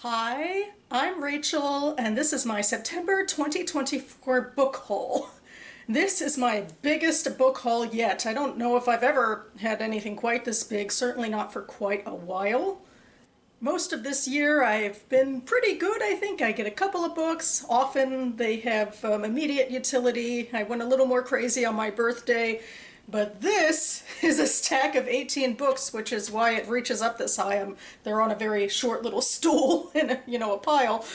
Hi, I'm Rachel, and this is my September 2024 book haul. This is my biggest book haul yet. I don't know if I've ever had anything quite this big, certainly not for quite a while. Most of this year I've been pretty good, I think. I get a couple of books. Often they have immediate utility. I went a little more crazy on my birthday, but this is a stack of 18 books, which is why it reaches up this high. They're on a very short little stool in a pile.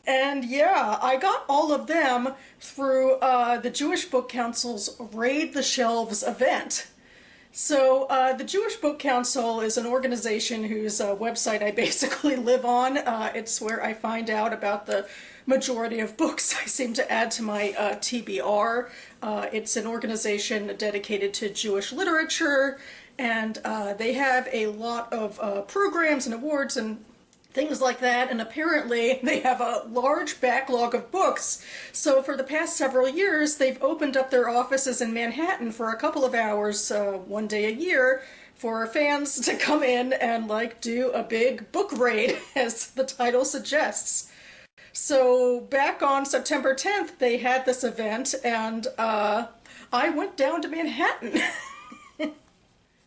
And yeah, I got all of them through the Jewish Book Council's Raid the Shelves event. So, the Jewish Book Council is an organization whose website I basically live on. It's where I find out about the majority of books I seem to add to my TBR. It's an organization dedicated to Jewish literature, and they have a lot of programs and awards and things like that, and apparently they have a large backlog of books. So for the past several years, they've opened up their offices in Manhattan for a couple of hours, one day a year, for fans to come in and do a big book raid, as the title suggests. So back on September 10th, they had this event, and I went down to Manhattan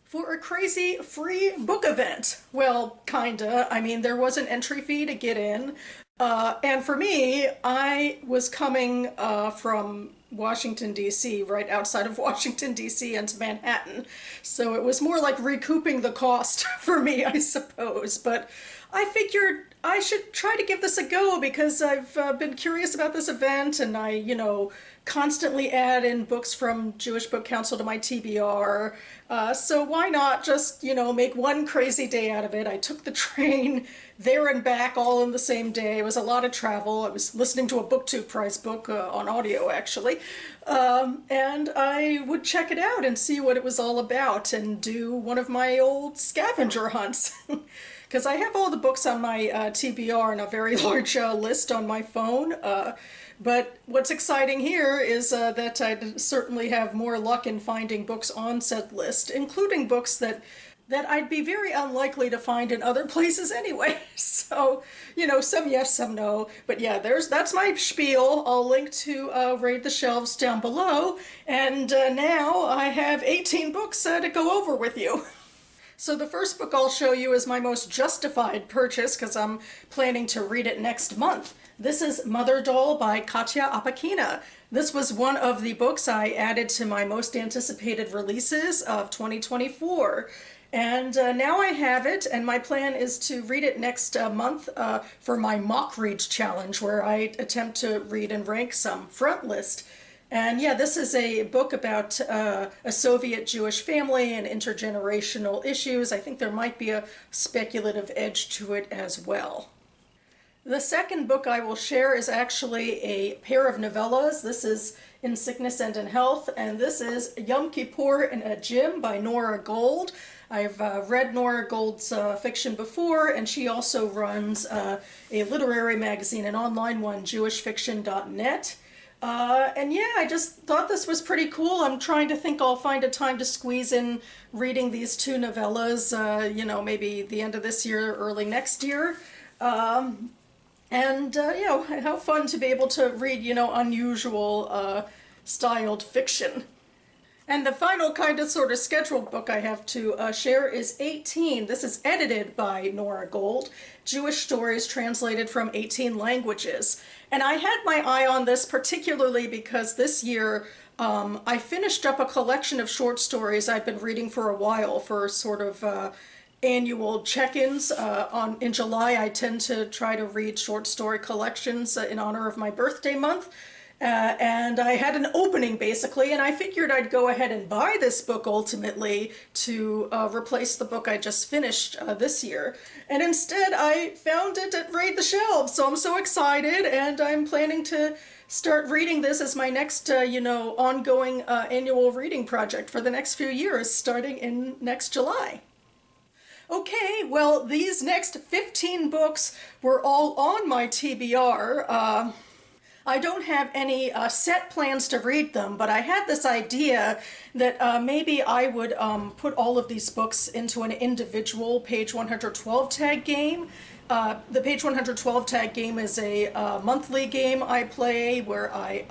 for a crazy free book event. Well, kinda. I mean, there was an entry fee to get in. And for me, I was coming from Washington, D.C., right outside of Washington, D.C., into Manhattan. So it was more like recouping the cost for me, I suppose. But I figured I should try to give this a go because I've been curious about this event, and I constantly add in books from Jewish Book Council to my TBR. So why not just make one crazy day out of it? I took the train there and back all in the same day. It was a lot of travel. I was listening to a BookTube prize book on audio, actually. And I would check it out and see what it was all about and do one of my old scavenger hunts. Because I have all the books on my TBR and a very large list on my phone. But what's exciting here is that I certainly have more luck in finding books on said list, including books that I'd be very unlikely to find in other places anyway. So, some yes, some no. But yeah, that's my spiel. I'll link to Raid the Shelves down below. And now I have 18 books to go over with you. So the first book I'll show you is my most justified purchase because I'm planning to read it next month. This is Mother Doll by Katya Apakina. This was one of the books I added to my most anticipated releases of 2024. And now I have it, and my plan is to read it next month for my mock reads challenge, where I attempt to read and rank some front list. And yeah, this is a book about a Soviet Jewish family and intergenerational issues. I think there might be a speculative edge to it as well. The second book I will share is actually a pair of novellas. This is In Sickness and in Health, and this is Yom Kippur in a Gym by Nora Gold. I've read Nora Gold's fiction before, and she also runs a literary magazine, an online one, jewishfiction.net. And yeah, I just thought this was pretty cool. I'm trying to think I'll find a time to squeeze in reading these two novellas, maybe the end of this year, early next year. How fun to be able to read, unusual styled fiction. And the final kind of sort of scheduled book I have to share is 18. This is edited by Nora Gold, Jewish Stories Translated from 18 Languages. And I had my eye on this particularly because this year I finished up a collection of short stories I've been reading for a while for sort of annual check-ins. In July I tend to try to read short story collections in honor of my birthday month. And I had an opening basically, and I figured I'd go ahead and buy this book ultimately to replace the book I just finished this year. And instead I found it at Raid the Shelves, so I'm so excited, and I'm planning to start reading this as my next, ongoing annual reading project for the next few years, starting in next July. Okay, well, these next 15 books were all on my TBR. I don't have any set plans to read them, but I had this idea that maybe I would put all of these books into an individual page 112 tag game. The Page 112 Tag game is a monthly game I play where I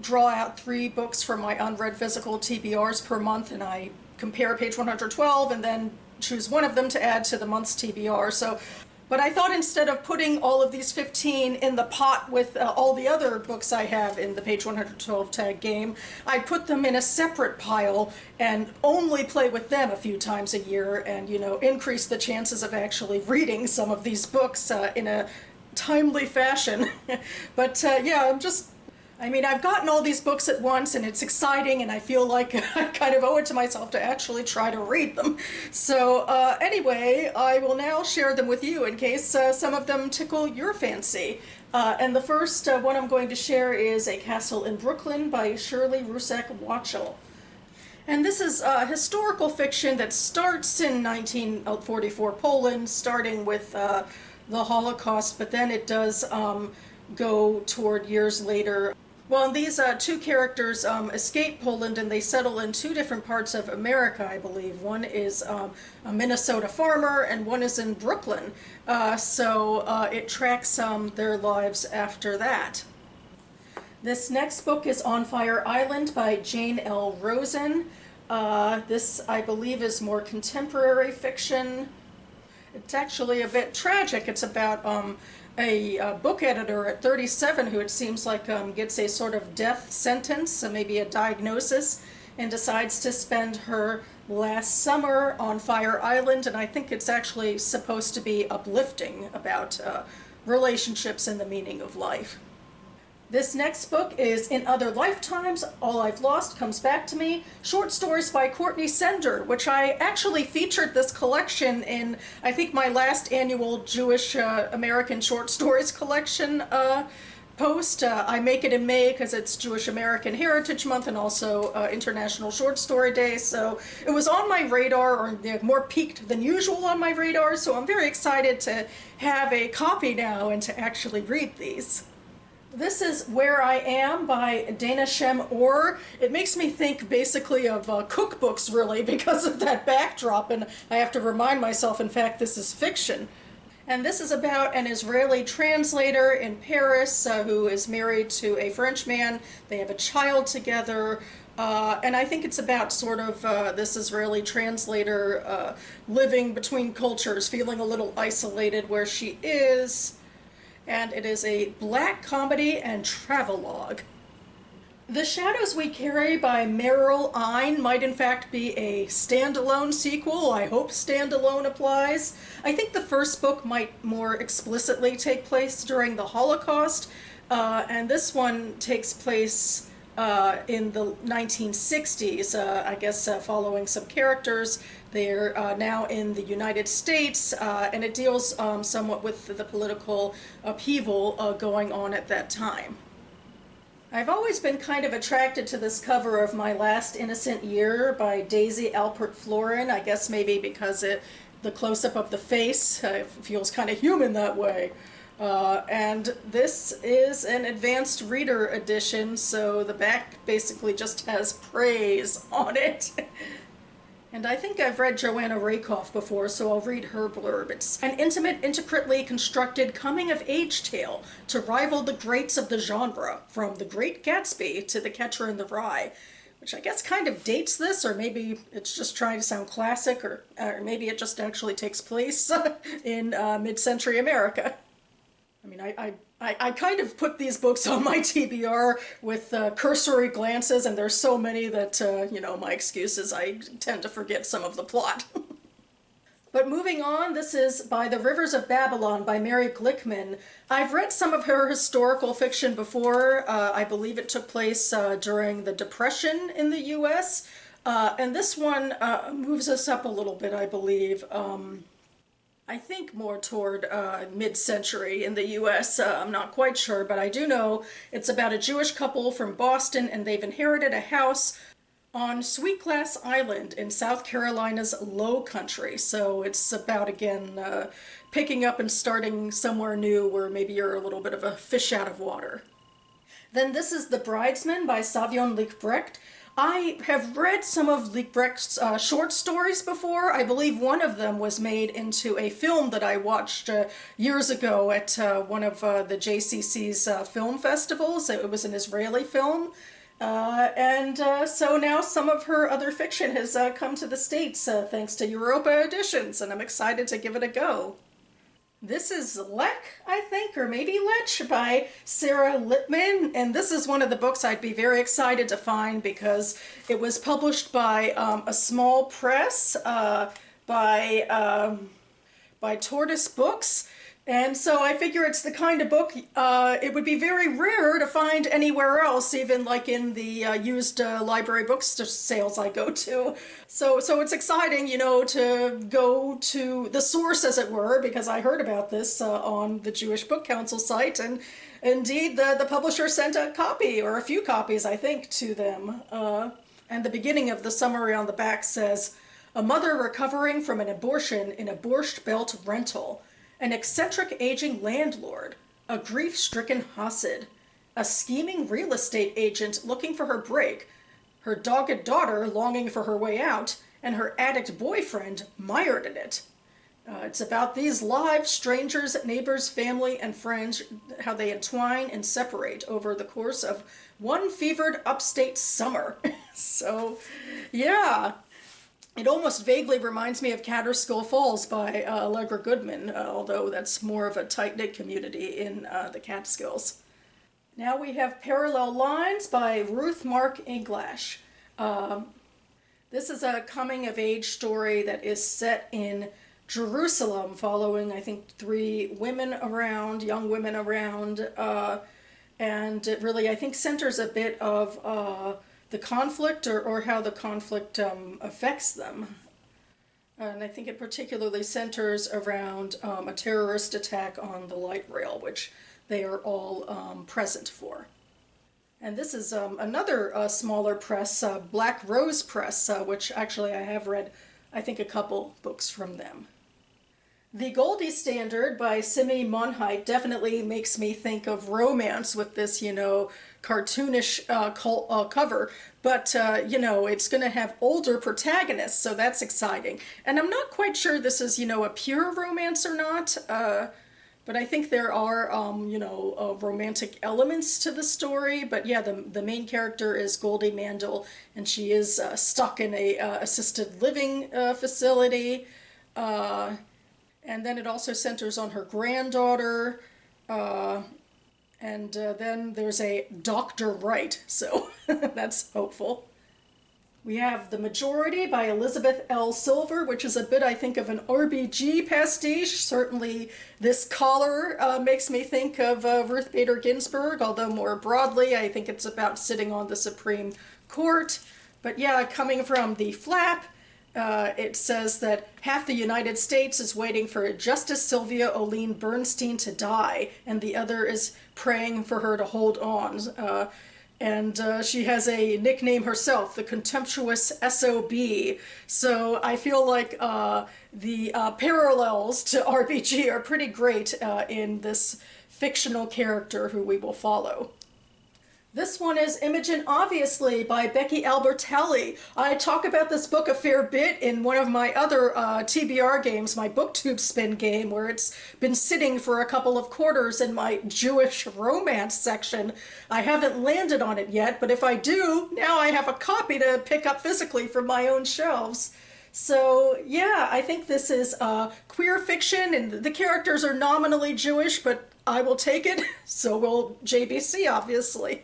draw out 3 books from my unread physical TBRs per month, and I compare page 112 and then choose one of them to add to the month's TBR. But I thought instead of putting all of these 15 in the pot with all the other books I have in the page 112 tag game, I'd put them in a separate pile and only play with them a few times a year and, increase the chances of actually reading some of these books in a timely fashion. But yeah, I've gotten all these books at once and it's exciting and I feel like I kind of owe it to myself to actually try to read them. So anyway, I will now share them with you in case some of them tickle your fancy. And the first one I'm going to share is A Castle in Brooklyn by Shirley Rusak-Wachtel. And this is historical fiction that starts in 1944 Poland, starting with the Holocaust, but then it does go toward years later. Well, these 2 characters escape Poland and they settle in 2 different parts of America, I believe. One is a Minnesota farmer and one is in Brooklyn. So it tracks their lives after that. This next book is On Fire Island by Jane L. Rosen. This, I believe, is more contemporary fiction. It's actually a bit tragic. It's about a book editor at 37 who it seems like gets a sort of death sentence, maybe a diagnosis, and decides to spend her last summer on Fire Island, and I think it's actually supposed to be uplifting about relationships and the meaning of life. This next book is In Other Lifetimes, All I've Lost Comes Back to Me, short stories by Courtney Sender, which I actually featured this collection in, I think, my last annual Jewish American Short Stories collection post. I make it in May because it's Jewish American Heritage Month and also International Short Story Day, so it was on my radar, or more peaked than usual on my radar, so I'm very excited to have a copy now and to actually read these. This is Where I Am by Dana Shem Orr. It makes me think basically of cookbooks, really, because of that backdrop, and I have to remind myself, in fact, this is fiction. And this is about an Israeli translator in Paris who is married to a French man. They have a child together, and I think it's about sort of this Israeli translator living between cultures, feeling a little isolated where she is. And it is a black comedy and travelogue. The Shadows We Carry by Meryl Ein might in fact be a standalone sequel. I hope standalone applies. I think the first book might more explicitly take place during the Holocaust, and this one takes place in the 1960s, I guess following some characters. They're now in the United States, and it deals somewhat with the political upheaval going on at that time. I've always been kind of attracted to this cover of My Last Innocent Year by Daisy Alpert Florin, I guess maybe because the close-up of the face feels kind of human that way. And this is an advanced reader edition, so the back basically just has praise on it. And I think I've read Joanna Rakoff before, so I'll read her blurb. It's an intimate, intricately constructed coming-of-age tale to rival the greats of the genre, from The Great Gatsby to The Catcher in the Rye, which I guess kind of dates this, or maybe it's just trying to sound classic, or maybe it just actually takes place in mid-century America. I mean, I kind of put these books on my TBR with cursory glances, and there's so many that, my excuse is I tend to forget some of the plot. But moving on, this is By the Rivers of Babylon by Mary Glickman. I've read some of her historical fiction before. I believe it took place during the Depression in the U.S., and this one moves us up a little bit, I believe. I think more toward mid-century in the U.S. I'm not quite sure, but I do know it's about a Jewish couple from Boston, and they've inherited a house on Sweetgrass Island in South Carolina's Low Country. So it's about, again, picking up and starting somewhere new where maybe you're a little bit of a fish out of water. Then this is The Bridesman by Savion Lichtbrecht. I have read some of Liebrecht's short stories before. I believe one of them was made into a film that I watched years ago at one of the JCC's film festivals. It was an Israeli film. And so now some of her other fiction has come to the States thanks to Europa Editions, and I'm excited to give it a go. This is Lek, I think, or maybe Lech by Sarah Littman, and this is one of the books I'd be very excited to find because it was published by a small press by Tortoise Books. And so I figure it's the kind of book it would be very rare to find anywhere else, even like in the used library books sales I go to. So it's exciting, you know, to go to the source, as it were, because I heard about this on the Jewish Book Council site, and indeed the publisher sent a copy, or a few copies, I think, to them. And the beginning of the summary on the back says, "A mother recovering from an abortion in a Borscht Belt rental. An eccentric aging landlord, a grief-stricken Hasid, a scheming real estate agent looking for her break, her dogged daughter longing for her way out, and her addict boyfriend mired in it." It's about these lives, strangers, neighbors, family, and friends, how they entwine and separate over the course of one fevered upstate summer. So, yeah. It almost vaguely reminds me of Catterskull Falls by Allegra Goodman, although that's more of a tight-knit community in the Catskills. Now we have Parallel Lines by Ruth Mark Inglash. This is a coming-of-age story that is set in Jerusalem, following, I think, 3 women around, young women around, and it really, I think, centers a bit of the conflict or how the conflict affects them. And I think it particularly centers around a terrorist attack on the light rail, which they are all present for. And this is another smaller press, Black Rose Press, which actually I have read, I think, a couple books from them. The Goldie Standard by Simi Monheit definitely makes me think of romance with this, you know, cartoonish cover, but, you know, it's going to have older protagonists, so that's exciting. And I'm not quite sure this is, you know, a pure romance or not, but I think there are, you know, romantic elements to the story. But yeah, the main character is Goldie Mandel, and she is stuck in a assisted living facility. And then it also centers on her granddaughter, and then there's a Dr. Wright, so that's hopeful. We have The Majority by Elizabeth L. Silver, which is a bit, I think, of an RBG pastiche. Certainly this collar makes me think of Ruth Bader Ginsburg, although more broadly I think it's about sitting on the Supreme Court. But yeah, coming from the flap, it says that half the United States is waiting for Justice Sylvia Oline Bernstein to die, and the other is praying for her to hold on. And she has a nickname herself, the Contemptuous SOB. So I feel like the parallels to RBG are pretty great in this fictional character who we will follow. This one is Imogen Obviously by Becky Albertalli. I talk about this book a fair bit in one of my other TBR games, my BookTube spin game, where it's been sitting for a couple of quarters in my Jewish romance section. I haven't landed on it yet, but if I do, now I have a copy to pick up physically from my own shelves. So yeah, I think this is queer fiction, and the characters are nominally Jewish, but I will take it. So will JBC, obviously.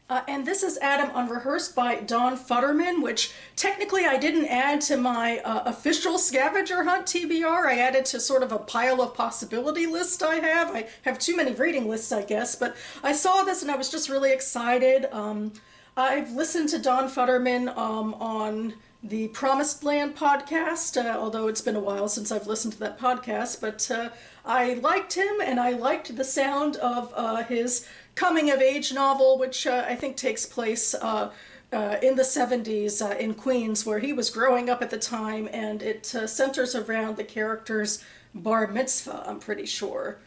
And this is Adam Unrehearsed by Dawn Futterman, which technically I didn't add to my official scavenger hunt TBR. I added to sort of a pile of possibility list I have. I have too many reading lists, I guess, but I saw this and I was just really excited. I've listened to Dawn Futterman on the Promised Land podcast, although it's been a while since I've listened to that podcast, but I liked him, and I liked the sound of his coming-of-age novel, which I think takes place in the 70s in Queens, where he was growing up at the time, and it centers around the character's bar mitzvah, I'm pretty sure.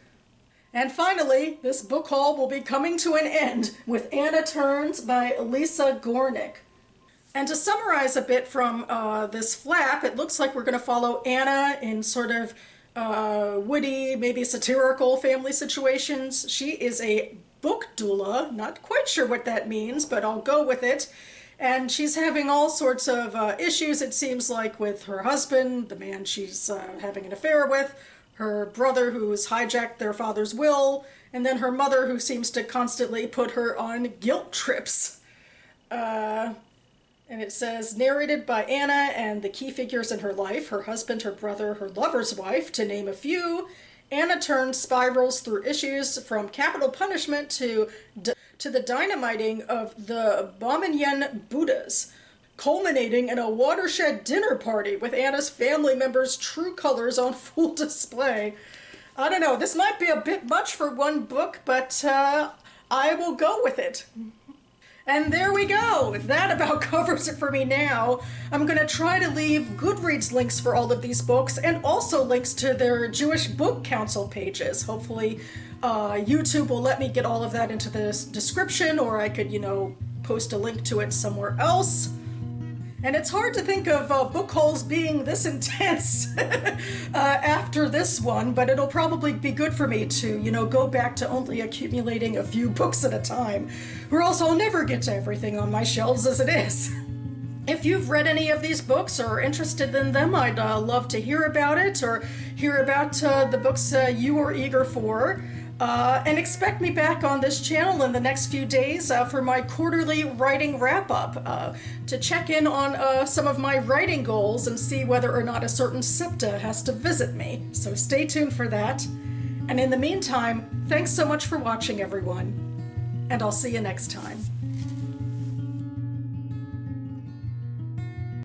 And finally, this book haul will be coming to an end with Anna Turns by Lisa Gornick. And to summarize a bit from this flap, it looks like we're going to follow Anna in sort of witty, maybe satirical family situations. She is a book doula, not quite sure what that means, but I'll go with it. And she's having all sorts of issues, it seems like, with her husband, the man she's having an affair with, her brother who's hijacked their father's will, and then her mother who seems to constantly put her on guilt trips. And it says, narrated by Anna and the key figures in her life, her husband, her brother, her lover's wife, to name a few. Anna turns spirals through issues from capital punishment to the dynamiting of the Baumanyan Buddhas, culminating in a watershed dinner party with Anna's family members' true colors on full display. I don't know, this might be a bit much for one book, but I will go with it. And there we go. That about covers it for me now. I'm going to try to leave Goodreads links for all of these books and also links to their Jewish Book Council pages. Hopefully YouTube will let me get all of that into the description, or I could, post a link to it somewhere else. And it's hard to think of book hauls being this intense after this one, but it'll probably be good for me to, go back to only accumulating a few books at a time, or else I'll never get to everything on my shelves as it is. If you've read any of these books or are interested in them, I'd love to hear about it, or hear about the books you are eager for. And expect me back on this channel in the next few days for my quarterly writing wrap-up, to check in on some of my writing goals and see whether or not a certain SIPTA has to visit me. So stay tuned for that. And in the meantime, thanks so much for watching, everyone. And I'll see you next time.